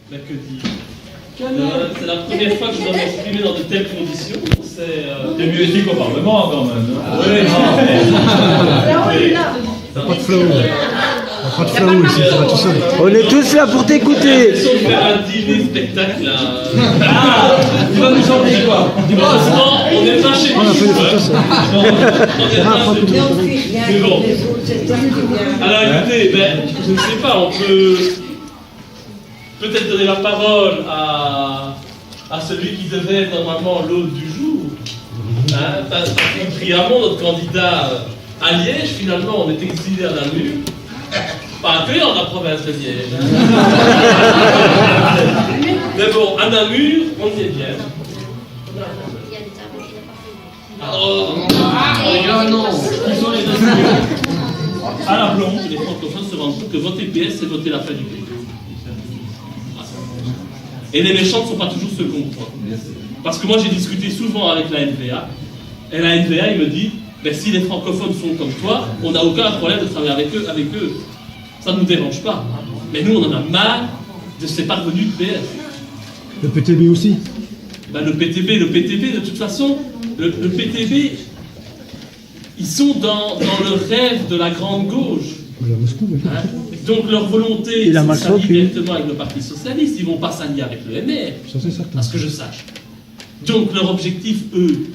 Mais que dire? C'est la première fois que je dois m'exprimer dans de telles conditions. C'est mieux ici qu'au Parlement quand même. Oui, T'as pas de flow. T'as pas de flow ici, tu vas tout seul. On est tous là pour t'écouter. de faire un dîner spectacle là. Tu vas nous chanter quoi? Franchement, on n'est pas chez On a fait des photos, ça. On n'est pas chez mais bon. Alors écoutez, je ne sais pas, on peut peut-être donner la parole à celui qui devait être normalement l'hôte du jour. Hein, Patrick Briamont, notre candidat à Liège, finalement on est exilé à Namur. Pas que dans la province de Liège. Mais bon, à Namur, on y est bien. Non. Ils sont les deux. À la blonde, les francophones se rendent compte que voter PS, c'est voter la fin du pays. Et les méchants ne sont pas toujours ceux qu'on croit. Parce que moi, j'ai discuté souvent avec la NVA, et la NVA, il me dit, si les francophones sont comme toi, on n'a aucun problème de travailler avec eux. Ça ne nous dérange pas. Mais nous, on en a marre de ces parvenus de PS. Le PTB aussi. Le PTB, de toute façon, le PTB, ils sont dans le rêve de la grande gauche. Hein? Donc leur volonté, c'est de s'allier directement avec le Parti Socialiste. Ils ne vont pas s'allier avec le MR, Ça, c'est certain. à ce que je sache. Donc leur objectif, eux,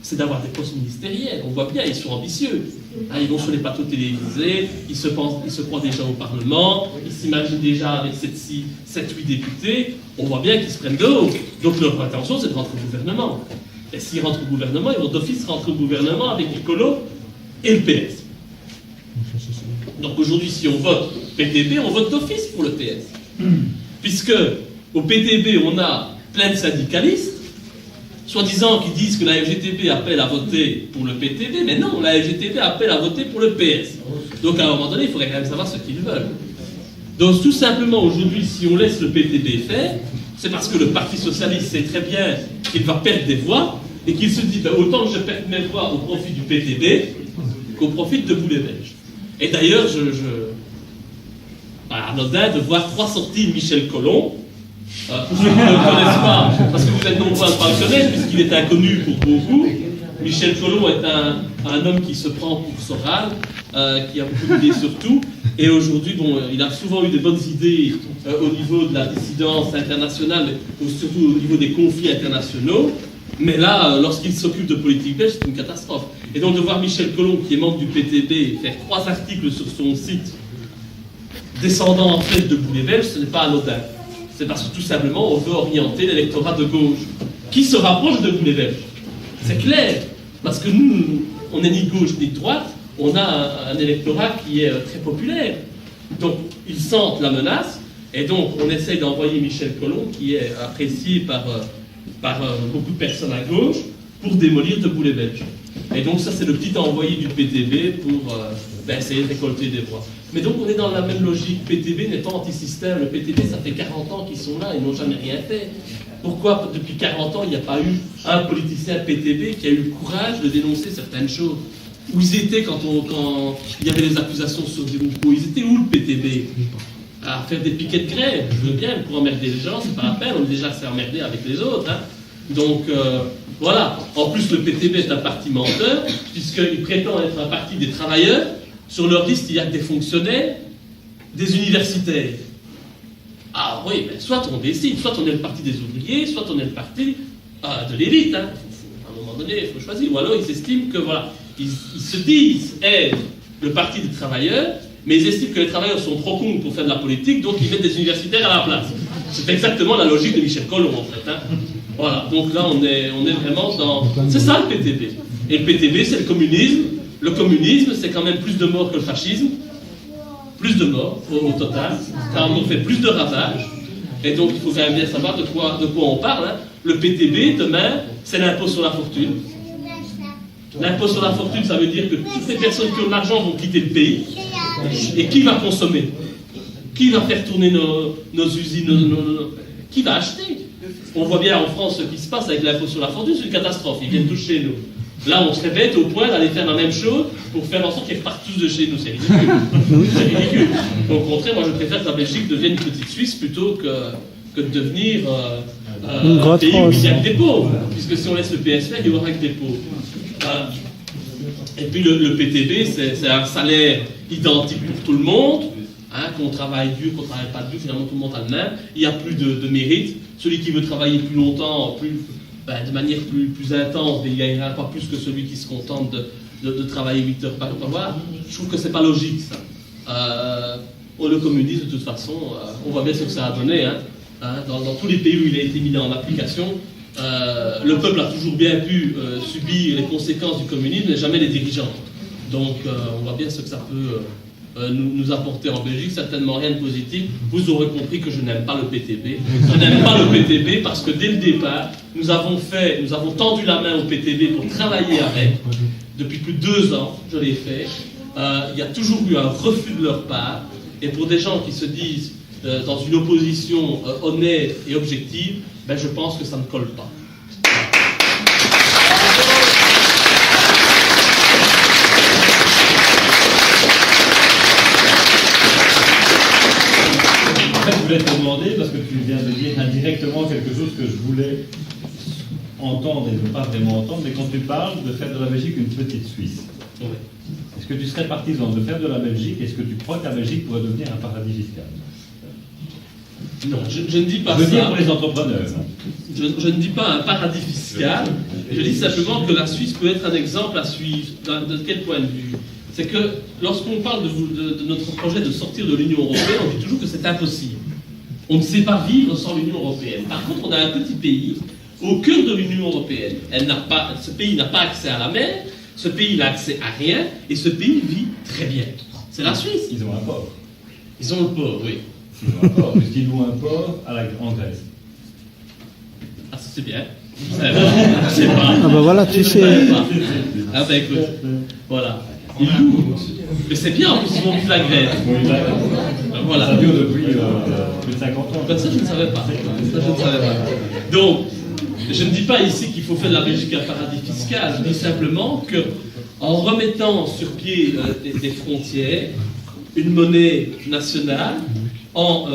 c'est d'avoir des postes ministériels. On voit bien, ils sont ambitieux. Hein, ils vont sur les plateaux télévisés, ils se croient déjà au Parlement, ils s'imaginent déjà avec 7-8 députés. On voit bien qu'ils se prennent de haut. Donc leur intention, c'est de rentrer au gouvernement. Et s'ils rentrent au gouvernement, ils vont d'office rentrer au gouvernement avec Nicolo et le PS. Donc aujourd'hui, si on vote PTB, on vote d'office pour le PS. Puisque au PTB, on a plein de syndicalistes, soi-disant qui disent que la FGTB appelle à voter pour le PTB, mais non, la FGTB appelle à voter pour le PS. Donc à un moment donné, il faudrait quand même savoir ce qu'ils veulent. Donc tout simplement, aujourd'hui, si on laisse le PTB faire, c'est parce que le Parti Socialiste sait très bien qu'il va perdre des voix, et qu'il se dit, autant que je perds mes voix au profit du PTB, qu'au profit de Boulay-Belge. Et d'ailleurs, anodin de voir 3 sorties de Michel Collomb. Pour ceux qui ne le connaissent pas, parce que vous êtes nombreux à le pas le connaître, puisqu'il est inconnu pour beaucoup, Michel Collomb est un homme qui se prend pour Soral, qui a beaucoup d'idées sur tout, et aujourd'hui, il a souvent eu des bonnes idées au niveau de la dissidence internationale, mais surtout au niveau des conflits internationaux, mais là, lorsqu'il s'occupe de politique belge, c'est une catastrophe. Et donc de voir Michel Collomb, qui est membre du PTB, faire 3 articles sur son site, descendant en fait de Boulay-Belge, ce n'est pas anodin. C'est parce que tout simplement, on veut orienter l'électorat de gauche, qui se rapproche de Boulay-Belge. C'est clair, parce que nous, on n'est ni de gauche ni de droite, on a un électorat qui est très populaire. Donc, ils sentent la menace, et donc on essaye d'envoyer Michel Collomb, qui est apprécié par beaucoup de personnes à gauche, pour démolir de Boulay-Belge. Et donc ça, c'est le petit envoyé du PTB pour essayer de récolter des voix. Mais donc on est dans la même logique. PTB n'est pas anti-système. Le PTB, ça fait 40 ans qu'ils sont là, ils n'ont jamais rien fait. Pourquoi depuis 40 ans, il n'y a pas eu un politicien PTB qui a eu le courage de dénoncer certaines choses? Où ils étaient quand il y avait des accusations sur Zemmour? Ils étaient où le PTB? À faire des piquets de grève. Je veux bien, pour emmerder les gens, c'est pas la peine, on est déjà assez emmerdé avec les autres. Hein. Donc voilà. En plus, le PTB est un parti menteur, puisqu'il prétend être un parti des travailleurs. Sur leur liste, il y a que des fonctionnaires, des universitaires. Ah oui, mais soit on décide, soit on est le parti des ouvriers, soit on est le parti de l'élite. Hein. À un moment donné, il faut choisir. Ou alors ils estiment que voilà, ils se disent être le parti des travailleurs, mais ils estiment que les travailleurs sont trop cons pour faire de la politique, donc ils mettent des universitaires à la place. C'est exactement la logique de Michel Collomb, en fait. Hein. Voilà, donc là, on est vraiment dans... C'est ça, le PTB. Et le PTB, c'est le communisme. Le communisme, c'est quand même plus de morts que le fascisme. Plus de morts, au total. Car on fait plus de ravages. Et donc, il faut quand même bien savoir de quoi on parle. Hein. Le PTB, demain, c'est l'impôt sur la fortune. L'impôt sur la fortune, ça veut dire que toutes les personnes qui ont de l'argent vont quitter le pays. Et qui va consommer? Qui va faire tourner nos usines? Qui va acheter? On voit bien en France ce qui se passe avec l'impôt sur la fortune, c'est une catastrophe. Ils viennent tous chez nous. Là, on serait bête au point d'aller faire la même chose pour faire en sorte qu'ils repartent tous de chez nous. C'est ridicule. C'est ridicule. Au contraire, moi, je préfère que la Belgique devienne une petite Suisse plutôt que de devenir Une un grotte pays où rose. il n'y a que des pauvres. Puisque si on laisse le PSF, il n'y aura que des pauvres. Et puis le PTB, c'est un salaire identique pour tout le monde. Qu'on travaille dur, qu'on ne travaille pas dur, finalement tout le monde a le même. Il n'y a plus de mérite. Celui qui veut travailler plus longtemps, de manière plus intense, il gagnera pas plus que celui qui se contente de travailler 8 heures par mois. Je trouve que c'est pas logique, ça. Le communisme, de toute façon, on voit bien ce que ça a donné. Dans tous les pays où il a été mis en application, le peuple a toujours bien pu subir les conséquences du communisme, mais jamais les dirigeants. Donc, on voit bien ce que ça peut nous apporter en Belgique, certainement rien de positif. Vous aurez compris que je n'aime pas le PTB. Je n'aime pas le PTB parce que dès le départ, nous avons tendu la main au PTB pour travailler avec. Depuis plus de 2 ans, je l'ai fait. Il y a toujours eu un refus de leur part. Et pour des gens qui se disent dans une opposition honnête et objective, je pense que ça ne colle pas. Je voulais te demander, parce que tu viens de dire indirectement quelque chose que je voulais entendre et ne pas vraiment entendre, mais quand tu parles de faire de la Belgique une petite Suisse, Oui. est-ce que tu serais partisan de faire de la Belgique, est-ce que tu crois que la Belgique pourrait devenir un paradis fiscal? Non, je ne dis pas Je veux dire ça. pour les entrepreneurs. Je ne dis pas un paradis fiscal, je dis simplement que la Suisse peut être un exemple à suivre. De quel point de vue? C'est que lorsqu'on parle de notre projet de sortir de l'Union européenne, on dit toujours que c'est impossible. On ne sait pas vivre sans l'Union européenne. Par contre, on a un petit pays au cœur de l'Union européenne. Ce pays n'a pas accès à la mer, ce pays n'a accès à rien, et ce pays vit très bien. C'est la Suisse. Ils ont un port. Ils ont le port, oui. Ils ont un port, puisqu'ils louent un port en Grèce. Ah, ça c'est bien. Je sais pas. Ah bah voilà, tu Je sais. savais pas. Ah bah écoute, voilà. Ils louent. Mais c'est bien, en plus ils vont plus la Grèce. Oui, là, Voilà. ça dure depuis plus de 50 ans. Comme ça, je ne savais pas. Ça, je ne savais pas. Donc, je ne dis pas ici qu'il faut faire de la Belgique un paradis fiscal. Je dis simplement que, en remettant sur pied des frontières, une monnaie nationale, en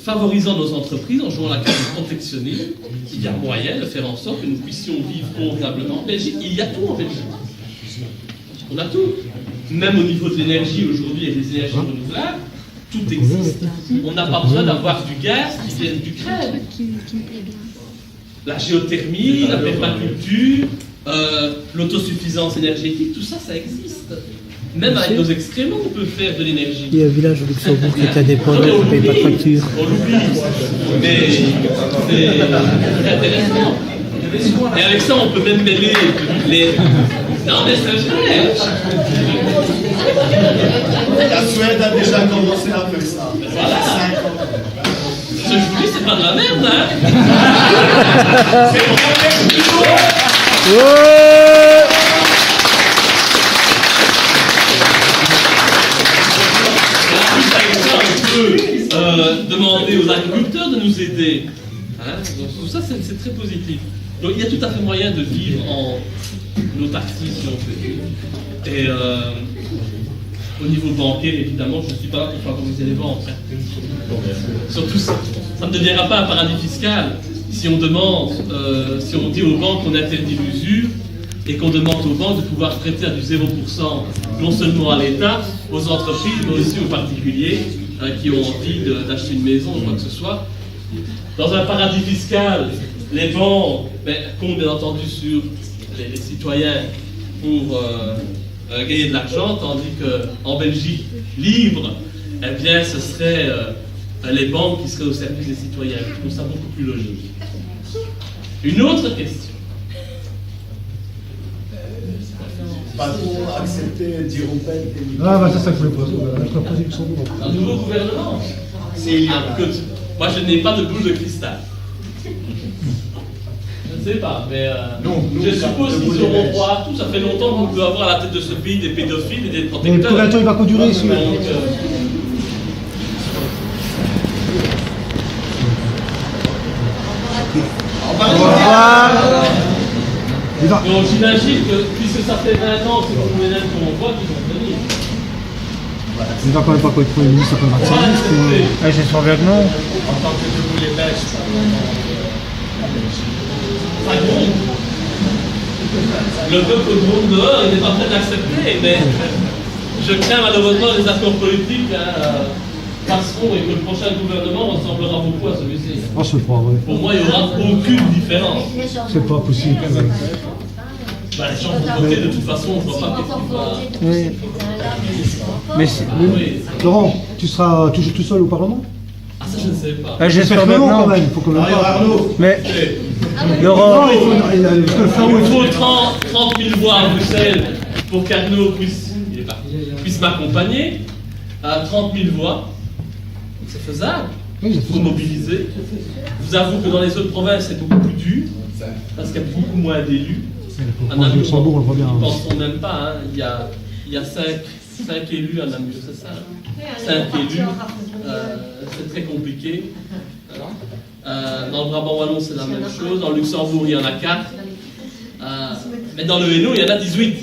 favorisant nos entreprises, en jouant la carte du protectionnisme, il y a moyen de faire en sorte que nous puissions vivre convenablement en Belgique. Il y a tout en Belgique. On a tout. Même au niveau de l'énergie, aujourd'hui, il y a des énergies renouvelables. Tout existe. On n'a pas besoin d'avoir du gaz qui vient d'Ukraine. La géothermie, la permaculture, l'autosuffisance énergétique, tout ça, ça existe. Même avec nos excréments, on peut faire de l'énergie. Il y a un village au Luxembourg qui est indépendant, qui ne paye pas de facture. On l'oublie. Mais c'est intéressant. Et avec ça, on peut même mêler les... Non, mais c'est vrai. La Suède a déjà commencé à faire ça. Voilà. 5 ans. Ce que je vous dis, c'est pas de la merde, hein. C'est Ouais. on peut demander aux agriculteurs de nous aider. Donc, tout ça, c'est très positif. Donc il y a tout à fait moyen de vivre en autarcie, si on peut dire. Et au niveau bancaire, évidemment, je ne suis pas là pour favoriser les banques. Surtout, ça ne deviendra pas un paradis fiscal si on demande, si on dit aux banques qu'on interdit l'usure et qu'on demande aux banques de pouvoir prêter à du 0%, non seulement à l'État, aux entreprises, mais aussi aux particuliers qui ont envie d'acheter une maison ou quoi que ce soit. Dans un paradis fiscal, les banques comptent bien entendu sur les citoyens pour gagner de l'argent, tandis qu'en Belgique libre, eh bien, ce serait les banques qui seraient au service des citoyens. Je trouve ça beaucoup plus logique. Une autre question. Va-t-on accepter d'Européenne et Ah, bah, c'est ça que je voulais poser. Je voulais poser Luxembourg. Un nouveau gouvernement. C'est Écoute, moi je n'ai pas de boule de cristal. Je ne sais pas, mais Non, je suppose qu'ils auront droit à tout. Ça fait longtemps qu'on peut avoir à la tête de ce pays des pédophiles et des Mais protecteurs. pour l'instant, il va pas durer ici. Donc, Au revoir. donc j'imagine que puisque ça fait 20 ans que vous venez qu'on voit qu'ils vont venir. Il va quand même pas quoi être Premier ministre, ça peut être On va l'accepter. Ah, j'espère bien que non. En tant que les Belges ça gronde. Le peuple gronde dehors, il n'est pas prêt d'accepter, mais je crains malheureusement les accords politiques passeront et que le prochain gouvernement ressemblera beaucoup à celui-ci. Oh, c'est pas vrai. Pour moi, il n'y aura aucune différence. C'est pas possible. Bah, les gens vont voter de toute façon, je vois pas qu'est-ce qui va. Oui. Mais c'est- Oui. Laurent, tu seras toujours tout seul au Parlement? Ah, ça, je ne sais pas. J'espère Fais-le maintenant. quand même, il faut qu'on le Mario fasse. Arnaud. Mais Et Laurent, Non, il faut le faire il faut 30 000 voix à Bruxelles pour qu'Arnaud puisse m'accompagner. À 30 000 voix, c'est faisable. Oui, c'est Il faut faisable. mobiliser. Je vous avoue que dans les autres provinces, c'est beaucoup plus dur, parce qu'il y a beaucoup moins d'élus. Pour prendre le Luxembourg, on le voit bien. Ils ne penseront même pas. Hein. Il y a 5 élus à Namur, c'est ça. 5 élus. C'est très compliqué. Dans le Brabant Wallon, c'est la même chose. Dans le Luxembourg, il y en a 4. Mais dans le Hainaut, il y en a 18.